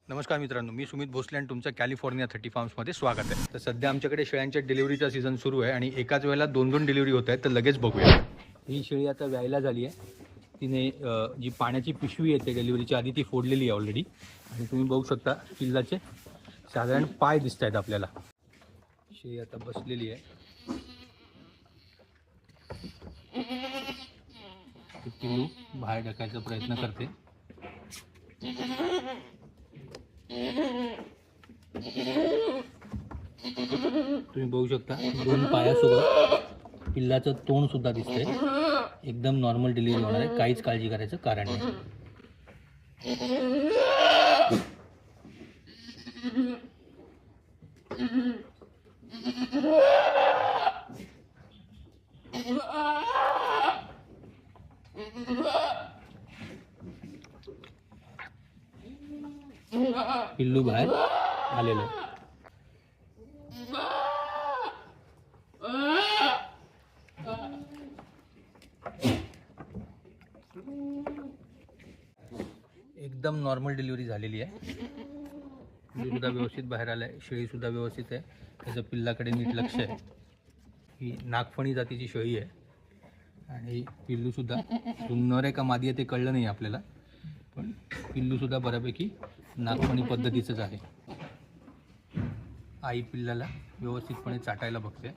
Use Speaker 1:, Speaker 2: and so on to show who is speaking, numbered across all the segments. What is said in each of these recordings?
Speaker 1: नमस्कार मित्रांनो, मी सुमित भोसले आणि तुमचं कॅलिफोर्निया 30 फार्म्समध्ये स्वागत आहे. तर सध्या आमच्याकडे शेळ्यांच्या डिलिव्हरीचा सीझन सुरू आहे आणि एकाच वेळेला दोन डिलिव्हरी होत आहेत. तर लगेच बघूया. ही शेळी आता व्यायला झाली आहे. तिने जी पाण्याची पिशवी येते डिलिव्हरीच्या आधी ती फोडलेली आहे ऑलरेडी. आणि तुम्ही बघू शकता पिल्लाचे साधारण पाय दिसत आहेत आपल्याला. शेळी आता बसलेली आहे. पिल्लू बाहेर टाकायचा प्रयत्न करते. तुम्ही बघू शकता दोन पायासोबत पिल्लाचं तोंड सुद्धा दिसतंय. एकदम नॉर्मल डिलिव्हरी होणार आहे, काहीच काळजी करायचं कारण नाही. पिल्लू बाहेर आलेलं आहे. एकदम नॉर्मल डिलिव्हरी झालेली आहे. पिल्लू सुद्धा व्यवस्थित बाहेर आलं आहे. शेळी सुद्धा व्यवस्थित आहे. त्याचं पिल्लाकडे नीट लक्ष आहे. ही नागफणी जातीची शेळी आहे आणि पिल्लू सुद्धा सुंदर आहे का मादी आहे ते कळलं नाही आपल्याला, पण पिल्लू सुद्धा बऱ्यापैकी नागफणी पद्धतीचंच आहे. आई पिल्लाला व्यवस्थितपणे चाटायला बघते.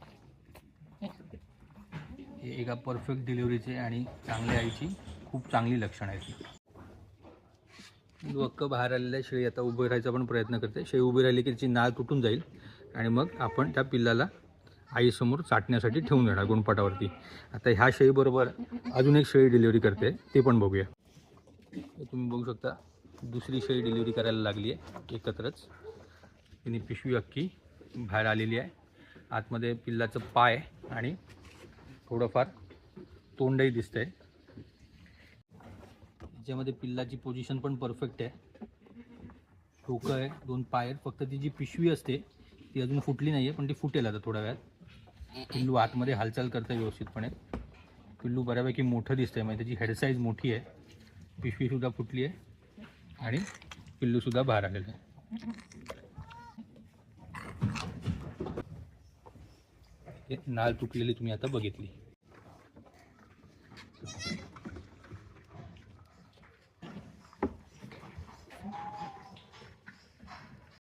Speaker 1: हे एका परफेक्ट डिलिव्हरीचे आणि चांगल्या आईची खूप चांगली लक्षणं आहेत. पिल्लू हक्क बाहेर आलेल्या शेळी आता उभे राहायचा पण प्रयत्न करते. शेळी उभी राहिली की तिची नाळ तुटून जाईल आणि मग आपण त्या पिल्लाला आईसमोर चाटण्यासाठी ठेवून देणार गुणपाटावरती. आता ह्या शेळीबरोबर अजून एक शेळी डिलिव्हरी करते, ते पण बघूया. तुम्ही बघू शकता दुसरी शेळी डिलिव्हरी करायला लागली आहे एकत्रच. तिने पिशवी अख्खी बाहेर आलेली आहे. आतमध्ये पिल्लाचं पाय आणि थोडंफार तोंडही दिसतंय. त्याच्यामध्ये पिल्लाची पोझिशन पण परफेक्ट आहे. डोकं आहे, दोन पाय आहेत. फक्त ती जी पिशवी असते ती अजून फुटली नाही आहे, पण ती फुटेल आता थोड्या वेळात. पिल्लू आतमध्ये हालचाल करतं व्यवस्थितपणे. पिल्लू बऱ्यापैकी मोठं दिसतंय, म्हणजे त्याची हेड साईज मोठी आहे. पिशवीसुद्धा फुटली आहे आणि पिल्लूसुद्धा बाहेर आलेलं आहे. नाळ तुटलेली तुम्ही आता बघितली.